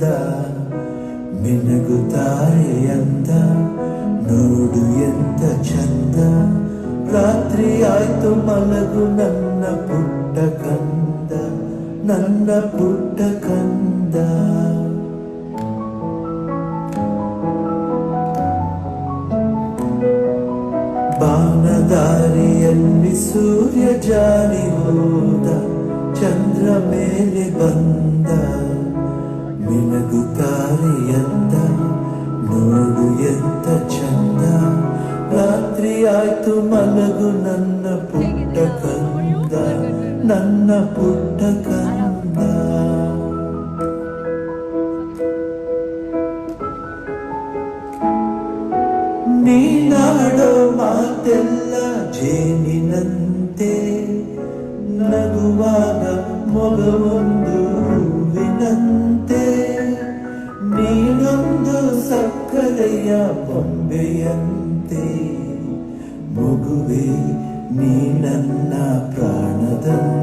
ಬಂದ ಮಿನುಗುತ್ತಾರೆ ಅಂದ ನೋಡು ಎಂತ ಚಂದ ರಾತ್ರಿ ಆಯ್ತು ಮಲಗು ನನ್ನ ಪುಟ್ಟ ಕಂದ ನನ್ನ ಪುಟ್ಟ ಕಂದ ಬಾನದಾರಿಯಲ್ಲಿ ಸೂರ್ಯ ಜಾರಿ ಹೋದ ಚಂದ್ರ ಮೇಲೆ ಬಂದ ಮಿನುಗುತ್ತಾರೆ ಎಂದ ನೋಡು ಎಂತ ಚಂದ ರಾತ್ರಿ ಆಯ್ತು ಮಲಗು ನನ್ನ ಪುಟ್ಟ ಕಂದ ನನ್ನ ಪುಟ್ಟ ಕಂದ ನೀನಾಡೋ ಮಾತೆಲ್ಲ ಜೇನಿನಂತೆ ನಗುವಾಗ ಮೊಗವೊಂದು ಹೂವಿನಂತೆ ನೀನೊಂದು ಸಕ್ಕರೆಯ ಬೊಂಬೆಯಂತೆ ಮಗುವೆ ನೀ ನನ್ನ ಪ್ರಾಣದಂತೆ